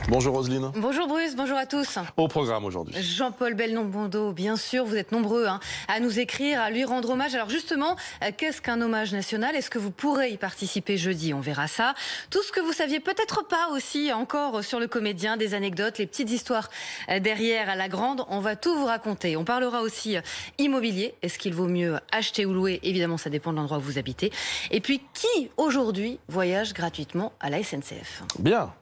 Bonjour Roselyne. Bonjour Bruce, bonjour à tous. Au programme aujourd'hui. Jean-Paul Belmondo, bien sûr, vous êtes nombreux à nous écrire, à lui rendre hommage. Alors justement, qu'est-ce qu'un hommage national? Est-ce que vous pourrez y participer jeudi? On verra ça. Tout ce que vous saviez peut-être pas aussi encore sur le comédien, des anecdotes, les petites histoires derrière à la grande, on va tout vous raconter. On parlera aussi immobilier. Est-ce qu'il vaut mieux acheter ou louer? Évidemment, ça dépend de l'endroit où vous habitez. Et puis, qui aujourd'hui voyage gratuitement à la SNCF? Bien.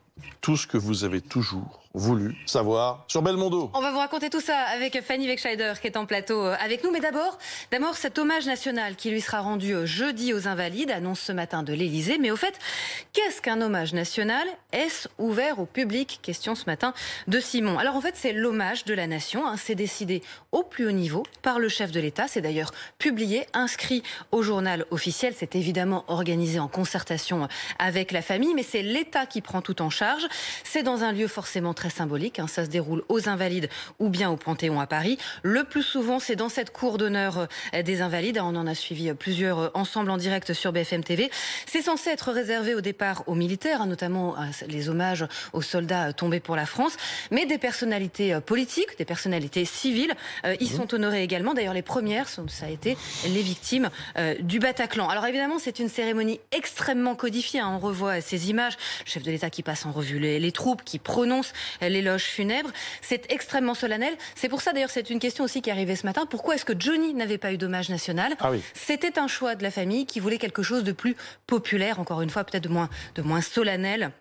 Tout ce que vous avez toujours voulu savoir sur Belmondo. On va vous raconter tout ça avec Fanny Wegscheider qui est en plateau avec nous. Mais d'abord cet hommage national qui lui sera rendu jeudi aux Invalides, annonce ce matin de l'Élysée. Mais au fait, qu'est-ce qu'un hommage national? Est-ce ouvert au public? Question ce matin de Simon. Alors en fait, c'est l'hommage de la nation. C'est décidé au plus haut niveau par le chef de l'État. C'est d'ailleurs publié, inscrit au journal officiel. C'est évidemment organisé en concertation avec la famille. Mais c'est l'État qui prend tout en charge. C'est dans un lieu forcément très symbolique. Ça se déroule aux Invalides ou bien au Panthéon à Paris. Le plus souvent, c'est dans cette cour d'honneur des Invalides. On en a suivi plusieurs ensemble en direct sur BFM TV. C'est censé être réservé au départ aux militaires, notamment les hommages aux soldats tombés pour la France. Mais des personnalités politiques, des personnalités civiles y sont honorées également. D'ailleurs, les premières, ça a été les victimes du Bataclan. Alors évidemment, c'est une cérémonie extrêmement codifiée. On revoit ces images. Le chef de l'État qui passe en revue les troupes, qui prononce l'éloge funèbre. C'est extrêmement solennel. C'est pour ça d'ailleurs, c'est une question aussi qui est arrivée ce matin. Pourquoi est-ce que Johnny n'avait pas eu d'hommage national? C'était un choix de la famille qui voulait quelque chose de plus populaire, encore une fois peut-être de moins solennel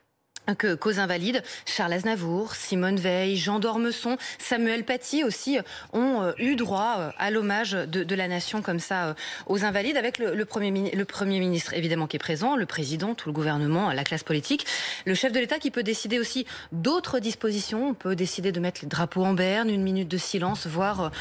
qu'aux Invalides. Charles Aznavour, Simone Veil, Jean d'Ormesson, Samuel Paty aussi ont eu droit à l'hommage de la nation comme ça aux Invalides, avec le Premier ministre évidemment qui est présent, le président, tout le gouvernement, la classe politique, le chef de l'État qui peut décider aussi d'autres dispositions. On peut décider de mettre les drapeaux en berne, une minute de silence, voire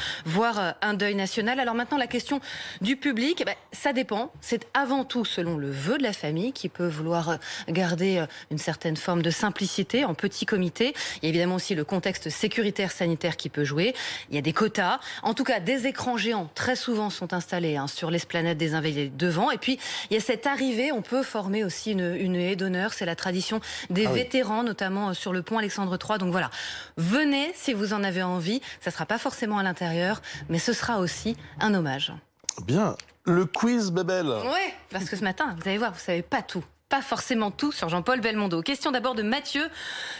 un deuil national. Alors maintenant, la question du public, ça dépend. C'est avant tout selon le vœu de la famille qui peut vouloir garder une certaine forme de simplicité en petit comité. Il y a évidemment aussi le contexte sécuritaire sanitaire qui peut jouer. Il y a des quotas. En tout cas, des écrans géants très souvent sont installés sur l'esplanade des Invalides devant. Et puis, il y a cette arrivée. On peut former aussi une haie d'honneur. C'est la tradition des vétérans, notamment sur le pont Alexandre III. Donc voilà, venez si vous en avez envie. Ça ne sera pas forcément à l'intérieur, mais ce sera aussi un hommage. Bien. Le quiz Bébel. Oui, parce que ce matin, vous allez voir, vous ne savez pas tout. Pas forcément tout sur Jean-Paul Belmondo. Question d'abord de Mathieu.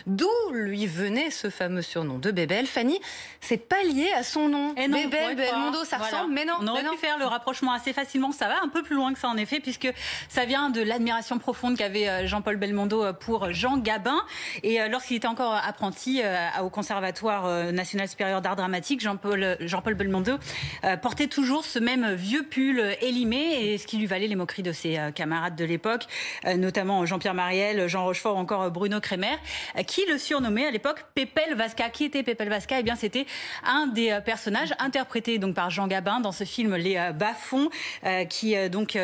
D'où lui venait ce fameux surnom de Bébel? Fanny, c'est pas lié à son nom. Et non, Bébel, Belmondo, ça ressemble, mais non. On aurait pu faire le rapprochement assez facilement. Ça va un peu plus loin que ça en effet, puisque ça vient de l'admiration profonde qu'avait Jean-Paul Belmondo pour Jean Gabin. Et lorsqu'il était encore apprenti au Conservatoire national supérieur d'art dramatique, Jean-Paul Belmondo portait toujours ce même vieux pull élimé, et ce qui lui valait les moqueries de ses camarades de l'époque, notamment Jean-Pierre Mariel, Jean Rochefort ou encore Bruno Kremer, qui le surnommaient à l'époque Pépel Vasca. Qui était Pépel Vasca? Eh bien, c'était un des personnages interprétés donc par Jean Gabin dans ce film Les Bas-fonds, qui donc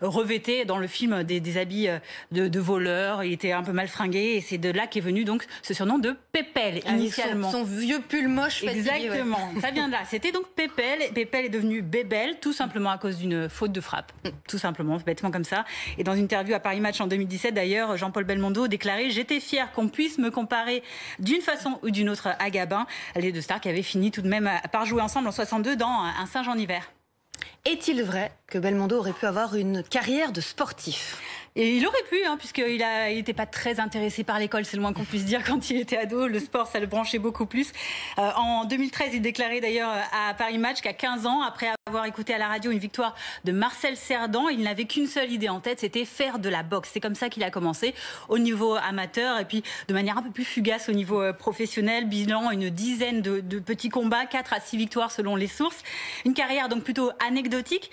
revêtait dans le film des habits de voleur. Il était un peu mal fringué, et c'est de là qu'est venu donc ce surnom de Pépel initialement. Son vieux pull moche fatigué. Exactement, ça vient de là. C'était donc Pépel. Pépel est devenu Bébel, tout simplement à cause d'une faute de frappe. Tout simplement, bêtement comme ça. Et dans une interview à Paris Match en 2017, d'ailleurs, Jean-Paul Belmondo déclarait « J'étais fier qu'on puisse me comparer d'une façon ou d'une autre à Gabin », les deux stars qui avaient fini tout de même par jouer ensemble en 62 dans Un singe en hiver. Est-il vrai que Belmondo aurait pu avoir une carrière de sportif? Et il aurait pu, puisqu'il n'était pas très intéressé par l'école, c'est le moins qu'on puisse dire. Quand il était ado, le sport, ça le branchait beaucoup plus. En 2013, il déclarait d'ailleurs à Paris Match qu'à 15 ans, après avoir écouté à la radio une victoire de Marcel Cerdan, il n'avait qu'une seule idée en tête, c'était faire de la boxe. C'est comme ça qu'il a commencé, au niveau amateur, et puis de manière un peu plus fugace au niveau professionnel, bilan une dizaine de petits combats, 4 à 6 victoires selon les sources. Une carrière donc plutôt anecdotique,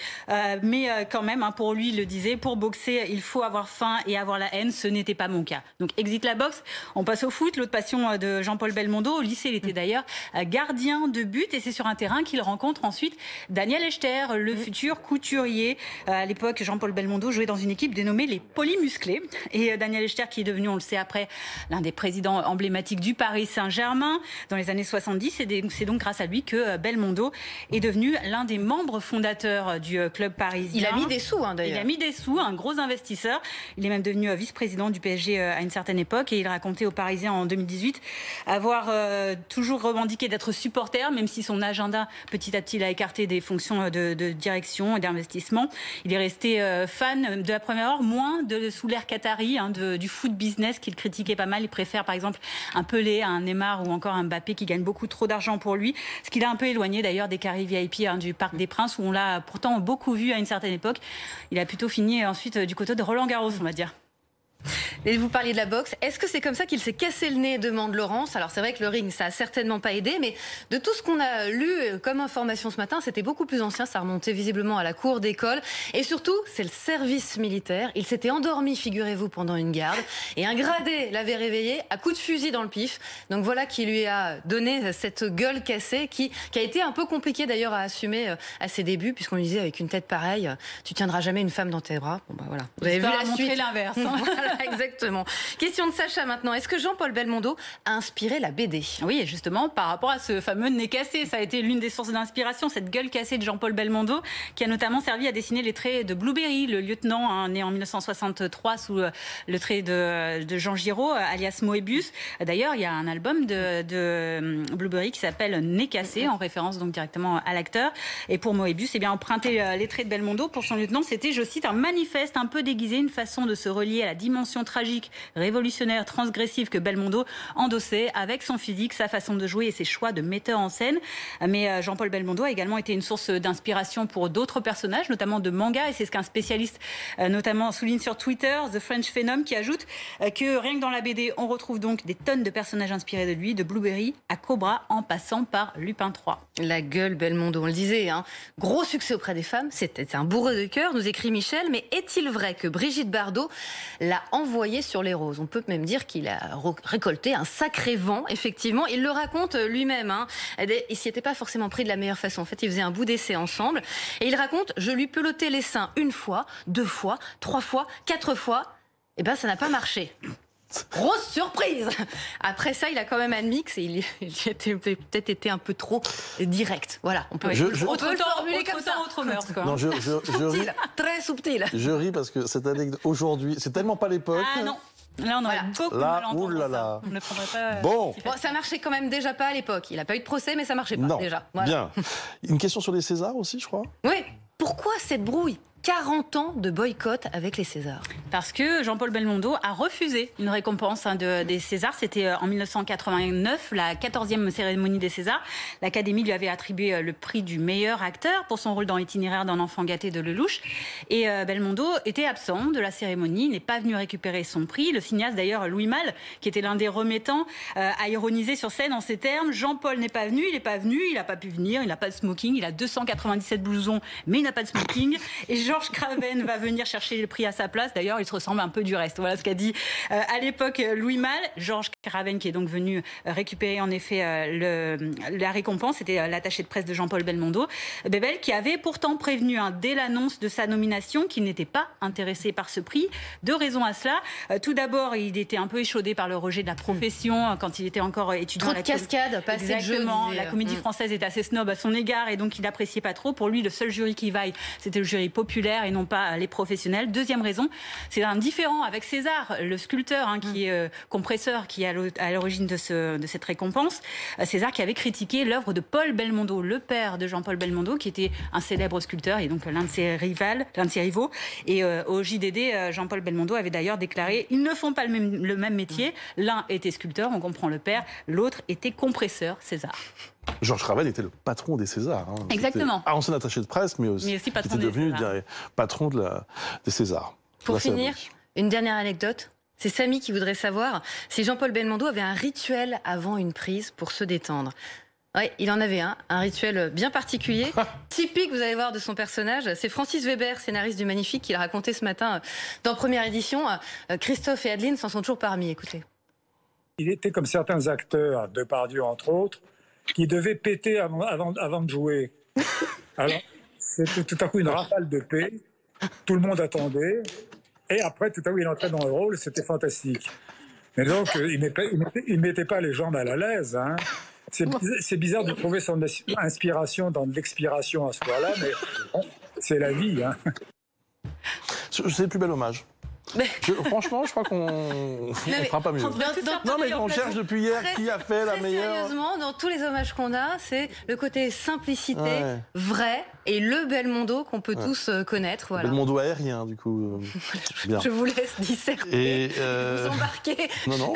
mais quand même, pour lui, il le disait, pour boxer, il faut avoir faim et avoir la haine. Ce n'était pas mon cas. Donc exit la boxe, on passe au foot, l'autre passion de Jean-Paul Belmondo. Au lycée, il était d'ailleurs gardien de but, et c'est sur un terrain qu'il rencontre ensuite Daniel Echter, le futur couturier. À l'époque, Jean-Paul Belmondo jouait dans une équipe dénommée les Polymusclés. Et Daniel Echter, qui est devenu, on le sait après, l'un des présidents emblématiques du Paris Saint-Germain dans les années 70. Et c'est donc grâce à lui que Belmondo est devenu l'un des membres fondateurs du club parisien. Il a mis des sous, d'ailleurs. Il a mis des sous, un gros investisseur. Il est même devenu vice-président du PSG à une certaine époque. Et il racontait aux Parisiens en 2018 avoir toujours revendiqué d'être supporter, même si son agenda, petit à petit, l'a écarté des fonctions de direction et d'investissement. Il est resté fan de la première heure, moins sous l'ère qatari, du foot business qu'il critiquait pas mal. Il préfère, par exemple, un Pelé, un Neymar ou encore un Mbappé qui gagne beaucoup trop d'argent pour lui. Ce qui l'a un peu éloigné, d'ailleurs, des carrés VIP du Parc des Princes, où on l'a pourtant beaucoup vu à une certaine époque. Il a plutôt fini ensuite du côté de Roland Garros, on va dire. Et vous parliez de la boxe. Est-ce que c'est comme ça qu'il s'est cassé le nez, demande Laurence? Alors c'est vrai que le ring, ça a certainement pas aidé, mais de tout ce qu'on a lu comme information ce matin, c'était beaucoup plus ancien. Ça remontait visiblement à la cour d'école. Et surtout, c'est le service militaire. Il s'était endormi, figurez-vous, pendant une garde. Et un gradé l'avait réveillé à coups de fusil dans le pif. Donc voilà qui lui a donné cette gueule cassée qui a été un peu compliquée d'ailleurs à assumer à ses débuts, puisqu'on lui disait avec une tête pareille, tu tiendras jamais une femme dans tes bras. Bon, bah voilà. Vous avez vu la suite. L'inverse. Voilà, exactement. Question de Sacha maintenant. Est-ce que Jean-Paul Belmondo a inspiré la BD? Oui, et justement, par rapport à ce fameux nez cassé, ça a été l'une des sources d'inspiration, cette gueule cassée de Jean-Paul Belmondo, qui a notamment servi à dessiner les traits de Blueberry, le lieutenant né en 1963 sous le trait de Jean Giraud, alias Moebius. D'ailleurs, il y a un album de Blueberry qui s'appelle Nez cassé, en référence donc directement à l'acteur. Et pour Moebius, eh bien, emprunter les traits de Belmondo pour son lieutenant, c'était, je cite, un manifeste un peu déguisé, une façon de se relier à la dimension tragique, révolutionnaire, transgressive que Belmondo endossait avec son physique, sa façon de jouer et ses choix de metteur en scène. Mais Jean-Paul Belmondo a également été une source d'inspiration pour d'autres personnages, notamment de manga, et c'est ce qu'un spécialiste notamment souligne sur Twitter, The French Phenom, qui ajoute que rien que dans la BD, on retrouve donc des tonnes de personnages inspirés de lui, de Blueberry à Cobra, en passant par Lupin III. La gueule Belmondo, on le disait, gros succès auprès des femmes, c'était un bourreau de cœur, nous écrit Michel, mais est-il vrai que Brigitte Bardot l'a envoyé sur les roses? On peut même dire qu'il a récolté un sacré vent, effectivement. Il le raconte lui-même. Il s'y était pas forcément pris de la meilleure façon. En fait, ils faisaient un bout d'essai ensemble. Et il raconte, je lui pelotais les seins une fois, 2 fois, 3 fois, 4 fois. Eh ben, ça n'a pas marché. Grosse surprise. Après ça, il a quand même admis qu'il peut-être été un peu trop direct. Voilà, on peut, on peut le formuler comme ça. Autre meurtre, quoi. Non, je ris. Très subtil. Je ris parce que cette anecdote aujourd'hui, c'est tellement pas l'époque. Ah non. Là, on aurait beaucoup de mal à entendre ça. On ne prendrait pas. Bon, ça marchait quand même déjà pas à l'époque. Il n'a pas eu de procès, mais ça marchait pas déjà. Voilà. Bien. Une question sur les Césars aussi, je crois. Oui. Pourquoi cette brouille? 40 ans de boycott avec les Césars. Parce que Jean-Paul Belmondo a refusé une récompense des Césars. C'était en 1989, la 14e cérémonie des Césars. L'Académie lui avait attribué le prix du meilleur acteur pour son rôle dans Itinéraire d'un enfant gâté de Lelouch. Et Belmondo était absent de la cérémonie, n'est pas venu récupérer son prix. Le cinéaste, d'ailleurs, Louis Malle, qui était l'un des remettants, a ironisé sur scène en ces termes. Jean-Paul n'est pas venu, il n'est pas venu, il n'a pas pu venir, il n'a pas de smoking, il a 297 blousons, mais il n'a pas de smoking. Et Georges Craven va venir chercher le prix à sa place. D'ailleurs, il se ressemble un peu du reste. Voilà ce qu'a dit à l'époque Louis Malle. Georges Craven qui est donc venu récupérer en effet la récompense. C'était l'attaché de presse de Jean-Paul Belmondo. Bébel qui avait pourtant prévenu dès l'annonce de sa nomination qu'il n'était pas intéressé par ce prix. 2 raisons à cela. Tout d'abord, il était un peu échaudé par le rejet de la profession quand il était encore étudiant. Trop de cascades, pas assez de jeux. Exactement. La comédie française est assez snob à son égard et donc il n'appréciait pas trop. Pour lui, le seul jury qui vaille, c'était le jury populaire et non pas les professionnels. Deuxième raison, c'est un différent avec César, le sculpteur qui est compresseur, qui est à l'origine de cette récompense. César qui avait critiqué l'œuvre de Paul Belmondo, le père de Jean-Paul Belmondo, qui était un célèbre sculpteur et donc l'un de ses rivaux. Et au JDD, Jean-Paul Belmondo avait d'ailleurs déclaré « Ils ne font pas le même métier. L'un était sculpteur, on comprend le père, l'autre était compresseur, César. » Georges Craven était le patron des Césars. Exactement. Ancien attaché de presse, mais aussi patron était devenu patron des Césars. Pour finir, une dernière anecdote. C'est Samy qui voudrait savoir si Jean-Paul Belmondo avait un rituel avant une prise pour se détendre. Oui, il en avait un rituel bien particulier, typique, vous allez voir, de son personnage. C'est Francis Weber, scénariste du Magnifique, qui l'a raconté ce matin dans Première Édition. Christophe et Adeline s'en sont toujours parmi, écoutez. Il était comme certains acteurs, Depardieu entre autres, qui devaient péter avant de jouer. Alors, C'était tout à coup une rafale de paix. Tout le monde attendait. Et après, tout à coup, il entrait dans le rôle. C'était fantastique. Mais donc, il ne mettait pas les gens mal à l'aise. Hein. C'est bizarre de trouver son inspiration dans de l'expiration à ce point-là, mais bon, c'est la vie. Hein. C'est le plus bel hommage. Franchement, je crois qu'on ne fera pas mieux. Non, mais on cherche depuis hier qui a fait la meilleure. Sérieusement, dans tous les hommages qu'on a, c'est le côté simplicité, vrai, et le Belmondo qu'on peut tous connaître. Voilà. Belmondo aérien, du coup. Bien. Je vous laisse disserter. Et vous embarquer. Non,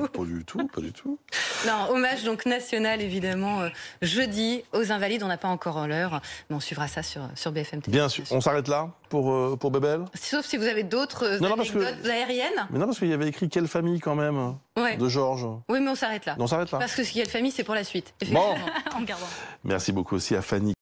pas du tout, pas du tout. Non, hommage donc national, évidemment, jeudi aux Invalides. On n'a pas encore l'heure, mais on suivra ça sur BFM TV. Bien sûr. On s'arrête là pour Bébel. Sauf si vous avez d'autres anecdotes aériennes. Mais non, parce qu'il y avait écrit Quelle famille quand même de Georges. Oui, mais on s'arrête là. On s'arrête là. Parce que Quelle famille, c'est pour la suite. Bon. En gardant. Merci beaucoup aussi à Fanny.